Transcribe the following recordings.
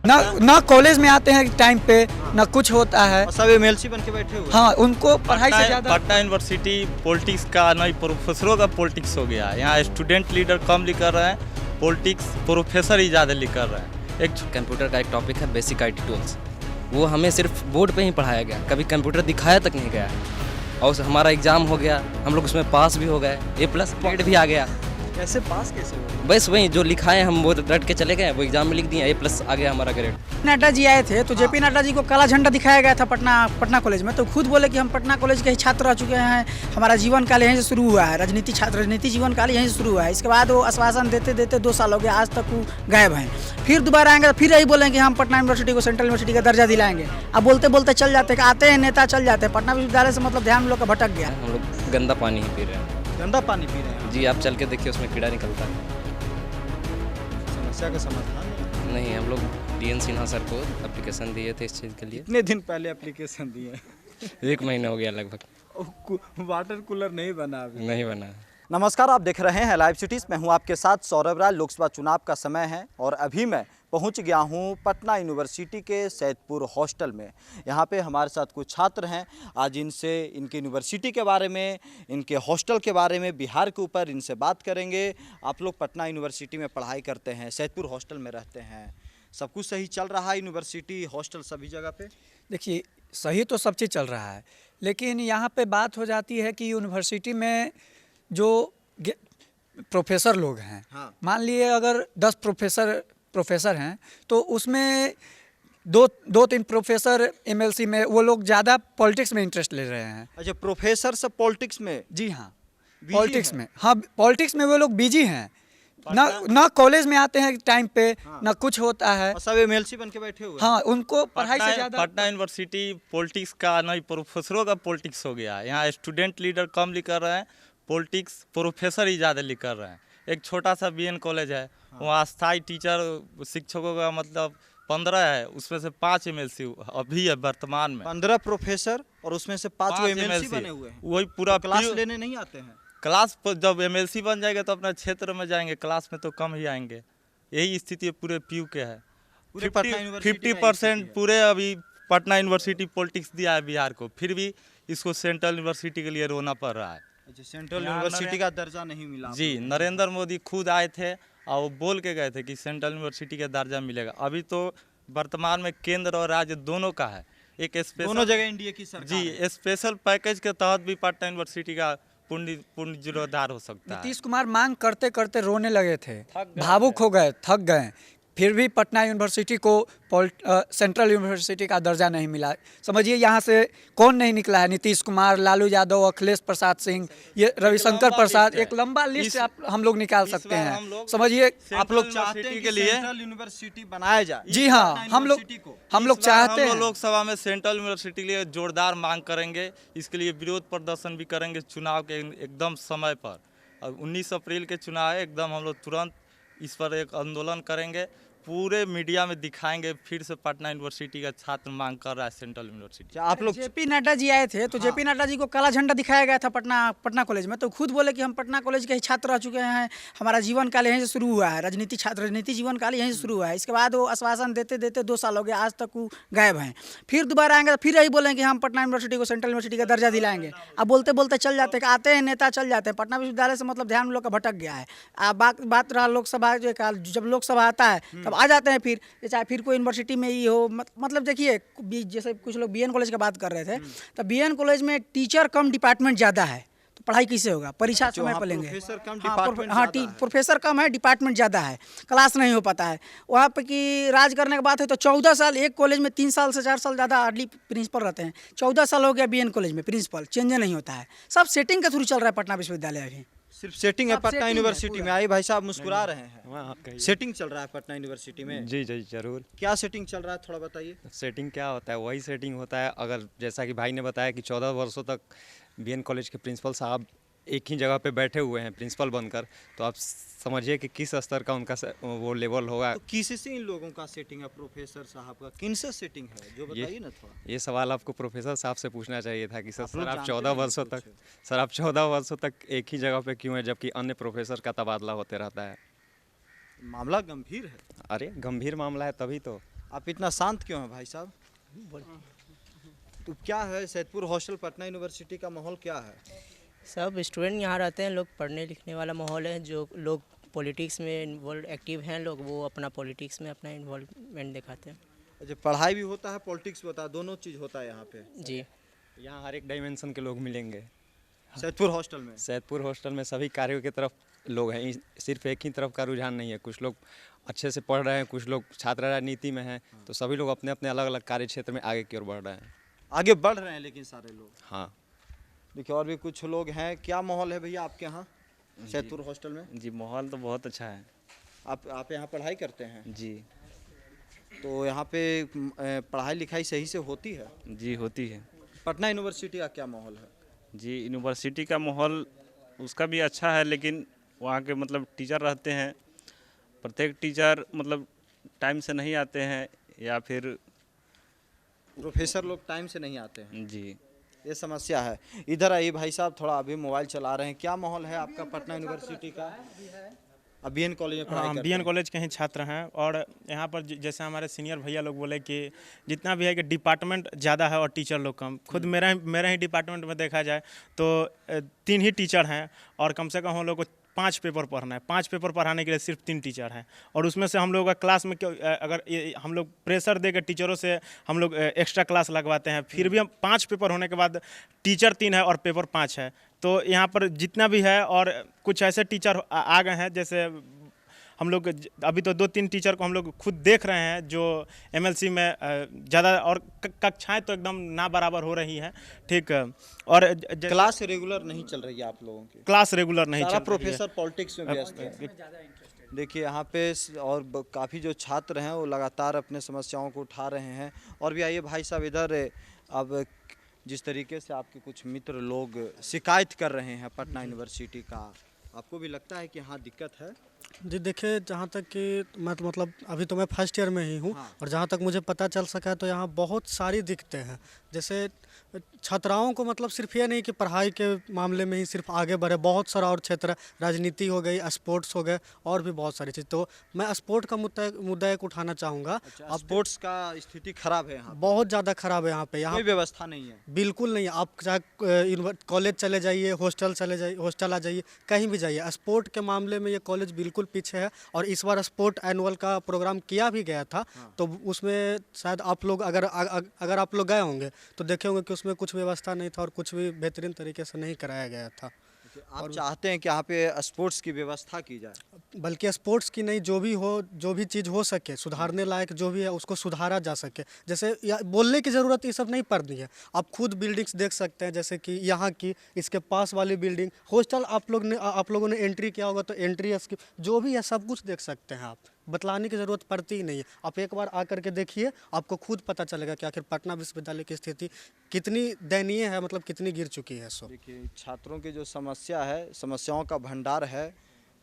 ना कॉलेज में आते हैं टाइम पे, ना कुछ होता है। सब एमएलसी बन के बैठे हुए। हाँ, उनको पढ़ाई से ज़्यादा पटना यूनिवर्सिटी पॉलिटिक्स का नहीं, प्रोफेसरों का पॉलिटिक्स हो गया। यहाँ स्टूडेंट लीडर कम लिख कर रहे हैं, पॉलिटिक्स प्रोफेसर ही ज़्यादा लिख कर रहे हैं। एक कंप्यूटर का एक टॉपिक है बेसिक आईटी टूल्स, वो हमें सिर्फ बोर्ड पे ही पढ़ाया गया, कभी कंप्यूटर दिखाया तक नहीं गया। और हमारा एग्ज़ाम हो गया, हम लोग उसमें पास भी हो गए, A+ ग्रेड भी आ गया। कैसे पास कैसे हो? बस वही जो लिखा है हम वो रट के चले गए, वो एग्जाम में लिख दिए, A+ आ गया हमारा ग्रेड। नड्डा जी आए थे तो जेपी नड्डा जी को काला झंडा दिखाया गया था पटना कॉलेज में, तो खुद बोले कि हम पटना कॉलेज के ही छात्र रह चुके हैं, हमारा जीवन काल यहीं से शुरू हुआ है, राजनीति जीवन काल यहीं से शुरू हुआ है। इसके बाद वो आश्वासन देते देते 2 साल हो गया, आज तक वो गायब हैं। फिर दोबारा आएंगे तो फिर यही बोलेंगे कि हम पटना यूनिवर्सिटी को सेंट्रल यूनिवर्सिटी का दर्जा दिलाएंगे। अब बोलते बोलते चल जाते हैं, आते हैं नेता चल जाते हैं। पटना विश्वविद्यालय से मतलब ध्यान हम लोग का भटक गया। हम लोग गंदा पानी ही पी रहे हैं। गंदा पानी पी रहे हैं जी, आप चल के देखिए, उसमें कीड़ा निकलता है। समस्या का समाधान नहीं, हम लोग DN सिन्हा सर को एप्लीकेशन दिए थे इस चीज़ के लिए। कितने दिन पहले एप्लीकेशन दिए? 1 महीना हो गया लगभग। वाटर कूलर नहीं बना अभी? नहीं बना। नमस्कार, आप देख रहे हैं लाइव सिटीज़। मैं हूं आपके साथ सौरभ राय। लोकसभा चुनाव का समय है और अभी मैं पहुंच गया हूं पटना यूनिवर्सिटी के सैदपुर हॉस्टल में। यहां पे हमारे साथ कुछ छात्र हैं। आज इनसे इनकी यूनिवर्सिटी के बारे में, इनके हॉस्टल के बारे में, बिहार के ऊपर इनसे बात करेंगे। आप लोग पटना यूनिवर्सिटी में पढ़ाई करते हैं, सैदपुर हॉस्टल में रहते हैं, सब कुछ सही चल रहा है यूनिवर्सिटी हॉस्टल सभी जगह पे? देखिए, सही तो सब चीज़ चल रहा है, लेकिन यहाँ पे बात हो जाती है कि यूनिवर्सिटी में जो प्रोफेसर लोग हैं, हाँ। मान लिए अगर 10 प्रोफेसर हैं तो उसमें दो तीन प्रोफेसर MLC में, वो लोग ज़्यादा पॉलिटिक्स में इंटरेस्ट ले रहे हैं। अच्छा, प्रोफेसर सब पॉलिटिक्स में? जी हाँ, बिजी पॉलिटिक्स हैं? में, हाँ, पॉलिटिक्स में वो लोग बिजी हैं। ना कॉलेज में आते हैं टाइम पे, हाँ। ना कुछ होता है। सब एमएलसी बन के बैठे हुए। हाँ, उनको पढ़ाई से ज़्यादा पटना यूनिवर्सिटी पॉलिटिक्स का नहीं, प्रोफेसरों का पॉलिटिक्स हो गया। यहाँ स्टूडेंट लीडर कम लिख कर रहे हैं, पॉलिटिक्स प्रोफेसर ही ज़्यादा लिख कर रहे हैं। एक छोटा सा BN कॉलेज है, वहाँ स्थायी टीचर शिक्षकों का मतलब 15 है, उसमें से 5 MLC अभी है वर्तमान में। 15 प्रोफेसर और उसमें से 5 5 एमएलसी MLC बने हुए हैं। वही पूरा क्लास लेने नहीं आते हैं? क्लास पर जब MLC बन जाएगा तो अपने क्षेत्र में जाएंगे, क्लास में तो कम ही आएंगे। यही स्थिति पूरे PU के है। पूरे पटना यूनिवर्सिटी का 50% स्थिति पूरे अभी पटना यूनिवर्सिटी पॉलिटिक्स दिया है बिहार को, फिर भी इसको सेंट्रल यूनिवर्सिटी के लिए रोना पड़ रहा है। अच्छा, सेंट्रल यहाँ यूनिवर्सिटी का दर्जा नहीं मिला? जी, नरेंद्र मोदी खुद आए थे और वो बोल के गए थे कि सेंट्रल यूनिवर्सिटी का दर्जा मिलेगा। अभी तो वर्तमान में केंद्र और राज्य दोनों का है। एक स्पेशल, दोनों जगह इंडिया की सरकार जी, है। स्पेशल पैकेज के तहत भी पटना यूनिवर्सिटी का पूर्ण जीर्णोद्धार हो सकता है। नीतीश कुमार मांग करते करते रोने लगे थे, थक गए भावुक हो गए, थक गए, फिर भी पटना यूनिवर्सिटी को सेंट्रल यूनिवर्सिटी का दर्जा नहीं मिला। समझिए यहाँ से कौन नहीं निकला है, नीतीश कुमार, लालू यादव, अखिलेश प्रसाद सिंह, ये रविशंकर प्रसाद, एक लंबा लिस्ट हम लोग निकाल सकते हैं। समझिए, आप लोग चाहते हैं कि सेंट्रल यूनिवर्सिटी बनाया जाए? जी हाँ, हम लोग चाहते हैं। लोकसभा में सेंट्रल यूनिवर्सिटी के लिए जोरदार मांग करेंगे। इसके लिए विरोध प्रदर्शन भी करेंगे चुनाव के एकदम समय पर। और 19 अप्रैल के चुनाव है, एकदम हम लोग तुरंत इस पर एक आंदोलन करेंगे, पूरे मीडिया में दिखाएंगे। फिर से पटना यूनिवर्सिटी का छात्र मांग कर रहा है सेंट्रल यूनिवर्सिटी। आप लोग जेपी नड्डा जी आए थे तो जेपी नड्डा जी को काला झंडा दिखाया गया था पटना कॉलेज में, तो खुद बोले कि हम पटना कॉलेज के ही छात्र रह चुके हैं, हमारा जीवन काल यहीं से शुरू हुआ है, राजनीति जीवन काल यहीं से शुरू हुआ है। इसके बाद वो आश्वासन देते देते 2 साल हो गया, आज तक वो गायब हैं। फिर दोबारा आएंगे तो फिर यही बोलेंगे कि हम पटना यूनिवर्सिटी को सेंट्रल यूनिवर्सिटी का दर्जा दिलाएंगे। अब बोलते बोलते चल जाते हैं, आते हैं नेता चल जाते हैं। पटना विश्वविद्यालय से मतलब ध्यान हम लोग का भटक गया है। बात रहा लोकसभा, जब लोकसभा आता है तब आ जाते हैं, फिर चाहे फिर कोई यूनिवर्सिटी में ही हो। मतलब देखिए, जैसे कुछ लोग BN कॉलेज की बात कर रहे थे, तो BN कॉलेज में टीचर कम डिपार्टमेंट ज़्यादा है, तो पढ़ाई कैसे होगा? परीक्षा समय पर लेंगे। प्रोफेसर कम है, डिपार्टमेंट ज़्यादा है, क्लास नहीं हो पाता है। वहाँ पर की राज करने की बात है तो 14 साल एक कॉलेज में 3 साल से 4 साल ज़्यादा हार्डली प्रिंसिपल रहते हैं। 14 साल हो गया BN कॉलेज में प्रिंसिपल चेंज नहीं होता है। सब सेटिंग के थ्रू चल रहा है पटना विश्वविद्यालय। अभी सिर्फ सेटिंग है सब पटना सेटिंग है यूनिवर्सिटी में? आई भाई साहब मुस्कुरा रहे हैं। वहाँ सेटिंग चल रहा है पटना यूनिवर्सिटी में? जी जी जरूर। क्या सेटिंग चल रहा है, थोड़ा बताइए। सेटिंग क्या होता है? वही सेटिंग होता है। अगर जैसा कि भाई ने बताया कि 14 वर्षों तक BN कॉलेज के प्रिंसिपल साहब एक ही जगह पे बैठे हुए हैं प्रिंसिपल बनकर, तो आप समझिए कि किस स्तर का उनका वो लेवल होगा। तो किससे इन लोगों का सेटिंग है, प्रोफेसर साहब का किनसे सेटिंग है, जो बताइए ना थोड़ा। ये सवाल आपको प्रोफेसर साहब से पूछना चाहिए था कि आप लोग आप जानते 14 हैं वर्षों कुछ? तक सर आप 14 वर्षों तक एक ही जगह पे क्यों है, जबकि अन्य प्रोफेसर का तबादला होते रहता है? मामला गंभीर है। अरे गंभीर मामला है, तभी तो आप इतना शांत क्यों हैं भाई साहब? तो क्या है सैदपुर हॉस्टल पटना यूनिवर्सिटी का माहौल क्या है? सब स्टूडेंट यहाँ रहते हैं, लोग पढ़ने लिखने वाला माहौल है। जो लोग पॉलिटिक्स में इन्वॉल्व एक्टिव हैं लोग, वो अपना पॉलिटिक्स में अपना इन्वॉल्वमेंट दिखाते हैं। जो पढ़ाई भी होता है, पॉलिटिक्स भी होता है, दोनों चीज़ होता है यहाँ पे जी, यहाँ हर एक डायमेंशन के लोग मिलेंगे। सैदपुर हॉस्टल में। सैदपुर हॉस्टल में सभी कार्यों की तरफ लोग हैं, सिर्फ एक ही तरफ का रुझान नहीं है। कुछ लोग अच्छे से पढ़ रहे हैं, कुछ लोग छात्र राजनीति में हैं, तो सभी लोग अपने अपने अलग अलग कार्य क्षेत्र में आगे की ओर बढ़ रहे हैं। आगे बढ़ रहे हैं लेकिन सारे लोग। हाँ देखिए और भी कुछ लोग हैं। क्या माहौल है भैया आपके यहाँ सैदपुर हॉस्टल में? जी माहौल तो बहुत अच्छा है। आप यहाँ पढ़ाई करते हैं? जी तो यहाँ पे पढ़ाई लिखाई सही से होती है? जी होती है। पटना यूनिवर्सिटी का क्या माहौल है? जी यूनिवर्सिटी का माहौल उसका भी अच्छा है, लेकिन वहाँ के मतलब टीचर रहते हैं, प्रत्येक टीचर मतलब टाइम से नहीं आते हैं, या फिर प्रोफेसर लोग टाइम से नहीं आते हैं। जी ये समस्या है। इधर आइए भाई साहब, थोड़ा अभी मोबाइल चला रहे हैं। क्या माहौल है आपका पटना यूनिवर्सिटी का? अब बीएन कॉलेज में पढ़ाई करते बीएन हैं। कॉलेज के ही छात्र हैं। और यहाँ पर जैसे हमारे सीनियर भैया लोग बोले कि जितना भी है कि डिपार्टमेंट ज़्यादा है और टीचर लोग कम। खुद मेरा ही डिपार्टमेंट में देखा जाए तो 3 ही टीचर हैं, और कम से कम हम लोग को 5 पेपर पढ़ना है। 5 पेपर पढ़ाने के लिए सिर्फ 3 टीचर हैं, और उसमें से हम लोग का क्लास में अगर हम लोग प्रेशर दे के टीचरों से हम लोग एक्स्ट्रा क्लास लगवाते हैं, फिर भी हम 5 पेपर होने के बाद टीचर 3 है और पेपर 5 है। तो यहाँ पर जितना भी है, और कुछ ऐसे टीचर आ गए हैं, जैसे हम लोग अभी तो 2-3 टीचर को हम लोग खुद देख रहे हैं जो एमएलसी में ज़्यादा, और कक्षाएं तो एकदम ना बराबर हो रही हैं। ठीक, और क्लास रेगुलर नहीं चल रही है आप लोगों की? क्लास रेगुलर नहीं चल सारा रही है। प्रोफेसर पॉलिटिक्स में व्यस्त है। देखिए यहाँ पे और काफ़ी जो छात्र हैं वो लगातार अपने समस्याओं को उठा रहे हैं। और भी आइए भाई साहब इधर। अब जिस तरीके से आपके कुछ मित्र लोग शिकायत कर रहे हैं पटना यूनिवर्सिटी का, आपको भी लगता है कि हाँ दिक्कत है? जी देखिए, जहाँ तक कि मैं तो मतलब अभी तो मैं फर्स्ट ईयर में ही हूँ। हाँ। और जहाँ तक मुझे पता चल सका है तो यहाँ बहुत सारी दिक्कतें हैं। जैसे छात्राओं को मतलब सिर्फ ये नहीं कि पढ़ाई के मामले में ही सिर्फ आगे बढ़े, बहुत सारा और क्षेत्र, राजनीति हो गई, स्पोर्ट्स हो गए, और भी बहुत सारी चीज़। तो मैं स्पोर्ट का मुद्दा एक उठाना चाहूँगा। अच्छा, स्पोर्ट्स का स्थिति खराब है यहाँ पे? बहुत ज़्यादा खराब है यहाँ पे। यहाँ कोई व्यवस्था नहीं है? बिल्कुल नहीं है। आप चाहे कॉलेज चले जाइए, हॉस्टल चले जाइए, हॉस्टल आ जाइए, कहीं भी जाइए, स्पोर्ट के मामले में ये कॉलेज बिल्कुल पीछे है। और इस बार स्पोर्ट एनुअल का प्रोग्राम किया भी गया था। हाँ। तो उसमें शायद आप लोग अगर आप लोग गए होंगे तो देखे होंगे कि उसमें कुछ व्यवस्था नहीं था और कुछ भी बेहतरीन तरीके से नहीं कराया गया था। आप चाहते हैं कि यहाँ पे स्पोर्ट्स की व्यवस्था की जाए? बल्कि स्पोर्ट्स की नहीं, जो भी हो, जो भी चीज़ हो सके सुधारने लायक जो भी है उसको सुधारा जा सके। जैसे बोलने की ज़रूरत ये सब नहीं पड़ती है। आप खुद बिल्डिंग्स देख सकते हैं, जैसे कि यहाँ की, इसके पास वाली बिल्डिंग, हॉस्टल आप लोगों ने एंट्री किया होगा तो एंट्री जो भी है सब कुछ देख सकते हैं आप। बतलाने की ज़रूरत पड़ती ही नहीं है। आप एक बार आकर के देखिए, आपको खुद पता चलेगा कि आखिर पटना विश्वविद्यालय की स्थिति कितनी दयनीय है, मतलब कितनी गिर चुकी है। सो देखिए छात्रों की जो समस्या है, समस्याओं का भंडार है,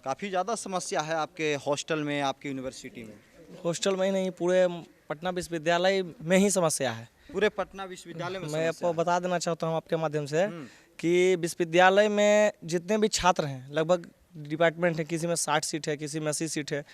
काफ़ी ज़्यादा समस्या है आपके हॉस्टल में, आपकी यूनिवर्सिटी में। हॉस्टल में ही नहीं, पूरे पटना विश्वविद्यालय में ही समस्या है। पूरे पटना विश्वविद्यालय में मैं समस्या आपको है। बता देना चाहता हूँ आपके माध्यम से कि विश्वविद्यालय में जितने भी छात्र हैं, लगभग डिपार्टमेंट है, किसी में 60 सीट है, किसी में 80 सीट है।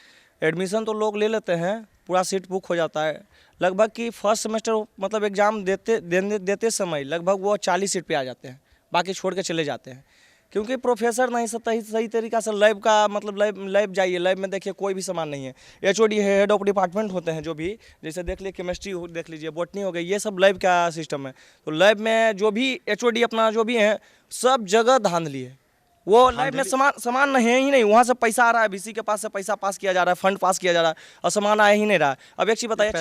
एडमिशन तो लोग ले लेते हैं, पूरा सीट बुक हो जाता है। लगभग कि फर्स्ट सेमेस्टर मतलब एग्ज़ाम देते समय लगभग वो 40 सीट पे आ जाते हैं, बाकी छोड़ के चले जाते हैं। क्योंकि प्रोफेसर नहीं सही तरीक़ा से लैब का मतलब लैब जाइए, लैब में देखिए कोई भी सामान नहीं है। HOD है, हेड ऑफ डिपार्टमेंट होते हैं जो भी, जैसे देख लीजिए केमिस्ट्री देख लीजिए, बॉटनी हो गई, ये सब लैब का सिस्टम है। तो लैब में जो भी HOD अपना जो भी है, सब जगह धांधली है। वो लैब में सामान नहीं है ही नहीं। वहाँ से पैसा आ रहा है, VC के पास से पैसा पास किया जा रहा है, फंड पास किया जा रहा है, और सामान आया ही नहीं रहा है। अब एक चीज़ बताइए,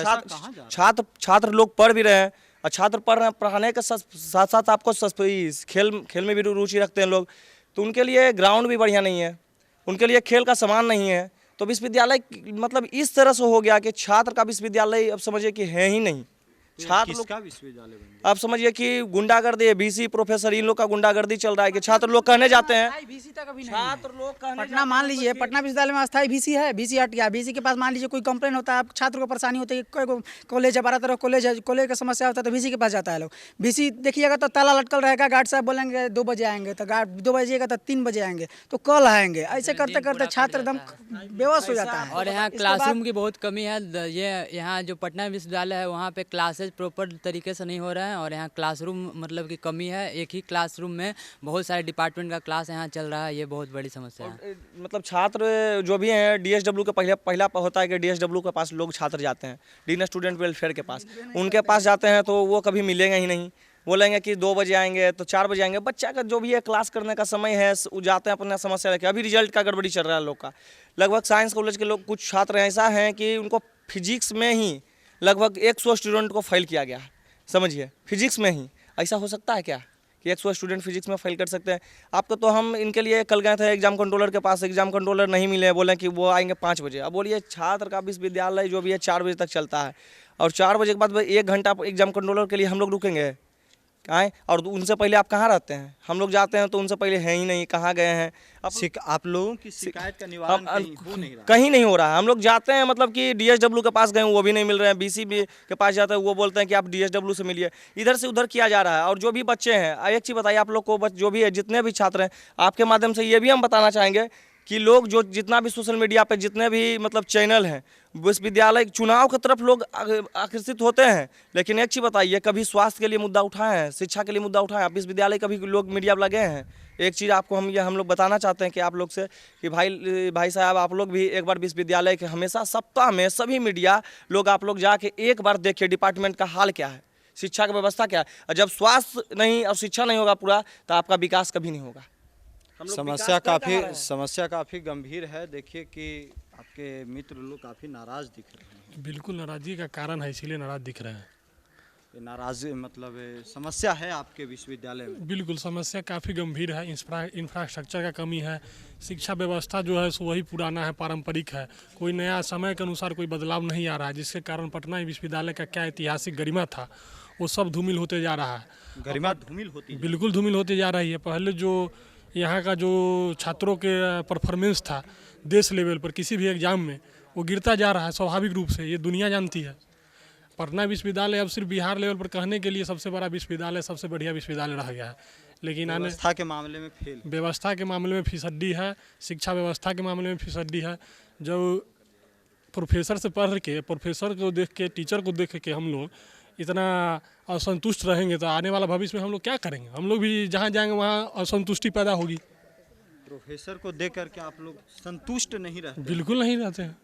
छात्र लोग पढ़ भी रहे हैं, और छात्र पढ़ रहे हैं, पढ़ाने के साथ साथ आपको खेल में भी रुचि रखते हैं लोग, तो उनके लिए ग्राउंड भी बढ़िया नहीं है, उनके लिए खेल का सामान नहीं है। तो विश्वविद्यालय मतलब इस तरह से हो गया कि छात्र का विश्वविद्यालय अब समझिए कि है ही नहीं। छात्र लोग किसका विश्वविद्यालय बन गया? आप समझिए कि गुंडागर्दी, बीसी प्रोफेसर इन लोग का गुंडागर्दी चल रहा है कि छात्र लोग कहने जाते हैं, छात्र लोग कहने पटना मान लीजिए पटना विश्वविद्यालय में अस्थायी बीसी है, बीसी हट गया, बीसी के पास मान लीजिए कोई कंप्लेन होता है, छात्र को परेशानी होती है, कोई कॉलेज है 12 कॉलेज है, कॉलेज का समस्या होता है तो बीसी के पास जाता है लोग। बीसी देखिएगा तो ताला लटकल रहेगा, गार्ड साहब बोलेंगे 2 बजे आएंगे तो गार्ड 2 बजेगा तो 3 बजे आएंगे तो कल आएंगे, ऐसे करते करते छात्र एकदम बेहोश हो जाता है। और यहाँ क्लासरूम की बहुत कमी है। ये यहाँ जो पटना विश्वविद्यालय है वहाँ पे क्लासेज प्रॉपर तरीके से नहीं हो रहे हैं और यहाँ क्लासरूम मतलब की कमी है। एक ही क्लासरूम में बहुत सारे डिपार्टमेंट का क्लास यहाँ चल रहा है, ये बहुत बड़ी समस्या है। मतलब छात्र जो भी हैं डीएसडब्ल्यू के पहला होता है कि डीएसडब्ल्यू के पास लोग छात्र जाते हैं, डीन स्टूडेंट वेलफेयर के पास, उनके पास जाते हैं तो वो कभी मिलेंगे ही नहीं, बोलेंगे कि 2 बजे आएंगे तो 4 बजे आएंगे। बच्चा का जो भी है क्लास करने का समय है वो जाते हैं अपना समस्या लेके। अभी रिजल्ट का गड़बड़ी चल रहा है लोग का, लगभग साइंस कॉलेज के लोग कुछ छात्र ऐसा हैं कि उनको फिजिक्स में ही लगभग 100 स्टूडेंट को फेल किया गया है, समझिए फिजिक्स में ही। ऐसा हो सकता है क्या कि 100 स्टूडेंट फिजिक्स में फेल कर सकते हैं? आपको तो हम इनके लिए कल गए थे एग्जाम कंट्रोलर के पास, एग्जाम कंट्रोलर नहीं मिले, बोले कि वो आएंगे 5 बजे। अब बोलिए छात्र का विश्वविद्यालय जो भी है 4 बजे तक चलता है और 4 बजे के बाद 1 घंटा एग्जाम कंट्रोलर के लिए हम लोग रुकेंगे आए? और उनसे पहले आप कहाँ रहते हैं? हम लोग जाते हैं तो उनसे पहले हैं ही नहीं, कहाँ गए हैं? आप लोगों की शिकायत का निवारण कहीं नहीं हो रहा है। हम लोग जाते हैं मतलब कि डीएसडब्ल्यू के पास गए वो भी नहीं मिल रहे हैं, बीसी के पास जाते हैं वो बोलते हैं कि आप डीएसडब्ल्यू से मिलिए, इधर से उधर किया जा रहा है। और जो भी बच्चे हैं, एक चीज़ बताइए आप लोग को, जो भी है जितने भी छात्र हैं, आपके माध्यम से ये भी हम बताना चाहेंगे कि लोग जो जितना भी सोशल मीडिया पे जितने भी मतलब चैनल हैं, विश्वविद्यालय चुनाव की तरफ लोग आकर्षित होते हैं, लेकिन एक चीज़ बताइए कभी स्वास्थ्य के लिए मुद्दा उठाए हैं, शिक्षा के लिए मुद्दा उठाए हैं? विश्वविद्यालय कभी लोग मीडिया लगे हैं? एक चीज़ आपको हम लोग बताना चाहते हैं कि आप लोग से कि भाई साहब आप लोग भी एक बार विश्वविद्यालय के हमेशा सप्ताह में सभी मीडिया लोग आप लोग जाके एक बार देखिए डिपार्टमेंट का हाल क्या है, शिक्षा की व्यवस्था क्या है। और जब स्वास्थ्य नहीं और शिक्षा नहीं होगा पूरा तो आपका विकास कभी नहीं होगा। समस्या काफ़ी गंभीर है। देखिए कि आपके मित्र लोग काफ़ी नाराज़ दिख रहे हैं। बिल्कुल नाराज़गी का कारण है, इसीलिए नाराज़ दिख रहे हैं। नाराज़गी मतलब समस्या है आपके विश्वविद्यालय में? बिल्कुल समस्या काफ़ी गंभीर है। इंफ्रास्ट्रक्चर का कमी है, शिक्षा व्यवस्था जो है सो वही पुराना है, पारंपरिक है, कोई नया समय के अनुसार कोई बदलाव नहीं आ रहा है, जिसके कारण पटना विश्वविद्यालय का क्या ऐतिहासिक गरिमा था वो सब धूमिल होते जा रहा है। गरिमा धूमिल होती, बिल्कुल धूमिल होते जा रही है। पहले जो यहाँ का जो छात्रों के परफॉर्मेंस था देश लेवल पर किसी भी एग्जाम में, वो गिरता जा रहा है स्वाभाविक रूप से, ये दुनिया जानती है। पटना विश्वविद्यालय अब सिर्फ बिहार लेवल पर कहने के लिए सबसे बड़ा विश्वविद्यालय, सबसे बढ़िया विश्वविद्यालय रह गया है, लेकिन व्यवस्था के मामले में फेल, व्यवस्था के मामले में फिसड्डी है, शिक्षा व्यवस्था के मामले में फिसड्डी है। जब प्रोफेसर से पढ़ के, प्रोफेसर को देख के, टीचर को देख के हम लोग इतना असंतुष्ट रहेंगे तो आने वाला भविष्य में हम लोग क्या करेंगे? हम लोग भी जहाँ जाएंगे वहाँ असंतुष्टि पैदा होगी। प्रोफेसर को देख करके आप लोग संतुष्ट नहीं रहते? बिल्कुल नहीं रहते हैं।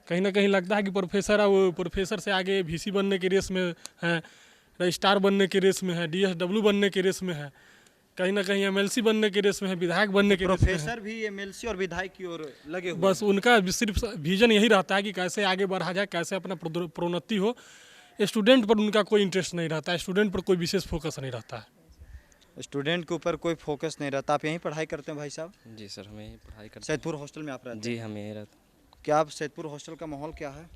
कहीं ना कहीं लगता है कि प्रोफेसर से आगे वीसी बनने के रेस में है, रजिस्ट्रार बनने के रेस में है, डीएसडब्ल्यू बनने के रेस में है, कहीं ना कहीं एमएलसी बनने के रेस में है, विधायक बनने के रेस में है। प्रोफेसर भी एमएलसी और विधायक की ओर लगे हुए बस उनका सिर्फ विजन यही रहता है कि कैसे आगे बढ़ा जाए, कैसे अपना प्रोन्नति हो। स्टूडेंट पर उनका कोई इंटरेस्ट नहीं रहता है, स्टूडेंट पर कोई विशेष फोकस नहीं रहता है। स्टूडेंट के ऊपर कोई फोकस नहीं रहता। आप यहीं पढ़ाई करते हैं भाई साहब? जी सर, हम यहीं पढ़ाई करते हैं। सैदपुर हॉस्टल में आप रहते हैं? जी हम यहीं रहते हैं। क्या आप सैदपुर हॉस्टल का माहौल क्या है?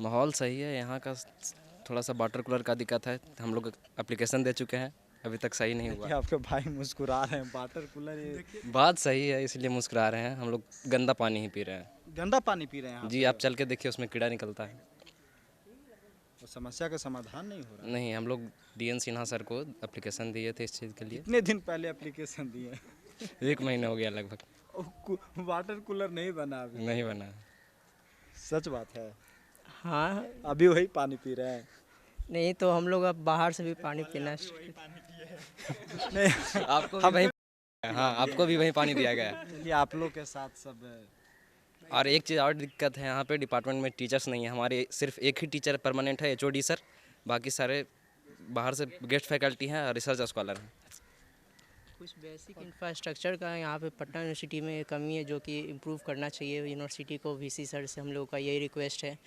माहौल सही है, यहाँ का थोड़ा सा वाटर कूलर का दिक्कत है, हम लोग एप्लीकेशन दे चुके हैं, अभी तक सही नहीं हुआ। आपके भाई मुस्कुरा रहे हैं, वाटर कूलर बात सही है इसलिए मुस्कुरा रहे हैं। हम लोग गंदा पानी ही पी रहे हैं। गंदा पानी पी रहे हैं जी, आप चल के देखिए उसमें कीड़ा निकलता है। तो समस्या का समाधान नहीं हो रहा? नहीं, हम लोग डीएन सिन्हा सर को एप्लीकेशन दिए थे इस चीज़ के लिए। कितने दिन पहले एप्लीकेशन दिए? 1 महीना हो गया लगभग। वाटर कूलर नहीं बना अभी? नहीं बना। सच बात है? हाँ, अभी वही पानी पी रहे हैं? नहीं तो हम लोग अब बाहर से भी पानी पीना नहीं, आपको भी वही, हाँ आपको भी वही पानी दिया गया है। आप लोग के साथ सब। और एक चीज़ और दिक्कत है, यहाँ पे डिपार्टमेंट में टीचर्स नहीं है। हमारे सिर्फ एक ही टीचर परमानेंट है, एचओडी सर, बाकी सारे बाहर से गेस्ट फैकल्टी हैं और रिसर्च स्कॉलर हैं। कुछ बेसिक इंफ्रास्ट्रक्चर का यहाँ पे पटना यूनिवर्सिटी में कमी है जो कि इम्प्रूव करना चाहिए यूनिवर्सिटी को। वीसी सर से हम लोगों का यही रिक्वेस्ट है।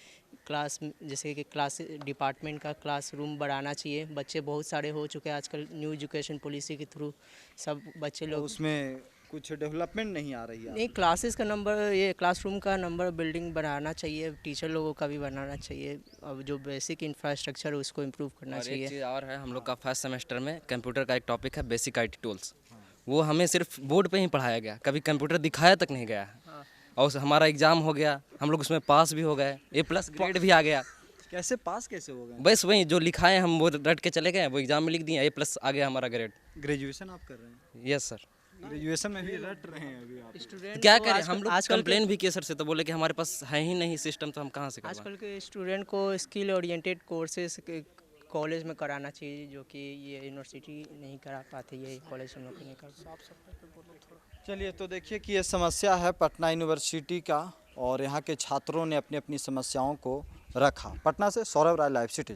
क्लास जैसे कि क्लास डिपार्टमेंट का क्लासरूम बढ़ाना चाहिए। बच्चे बहुत सारे हो चुके हैं आजकल, न्यू एजुकेशन पॉलिसी के थ्रू सब बच्चे लोग उसमें कुछ डेवलपमेंट नहीं आ रही है। नहीं, क्लासेस का नंबर, ये क्लासरूम का नंबर, बिल्डिंग बनाना चाहिए, टीचर लोगों का भी बनाना चाहिए। अब जो बेसिक इंफ्रास्ट्रक्चर है उसको इम्प्रूव करना और एक चाहिए। चीज़ और है, हम लोग का फर्स्ट सेमेस्टर में कंप्यूटर का एक टॉपिक है बेसिक आईटी टूल्स। वो हमें सिर्फ बोर्ड पे ही पढ़ाया गया, कभी कंप्यूटर दिखाया तक नहीं गया। और हमारा एग्ज़ाम हो गया, हम लोग उसमें पास भी हो गए, A+ ग्रेड भी आ गया। कैसे पास कैसे हो गए? बस वही जो लिखाए हम वो रट के चले गए, वो एग्ज़ाम में लिख दिए, A+ आ गया हमारा ग्रेड। ग्रेजुएशन आप कर रहे हैं? Yes sir. ग्रेजुएशन में भी रट रहे हैं अभी आप? स्टूडेंट क्या को करें, आजकल- हम लोग आजकल कंप्लेन भी किए सर से, तो बोले कि हमारे पास है ही नहीं सिस्टम, तो हम कहाँ से करवाएं। आजकल के स्टूडेंट को स्किल ओरिएंटेड कोर्सेज कॉलेज में कराना चाहिए, जो कि ये यूनिवर्सिटी नहीं करा पाती, ये कॉलेज हम लोग नहीं कर पाते। चलिए, तो देखिए कि ये समस्या है पटना यूनिवर्सिटी का, और यहाँ के छात्रों ने अपनी अपनी समस्याओं को रखा। पटना से सौरभ राय, लाइव सिटी।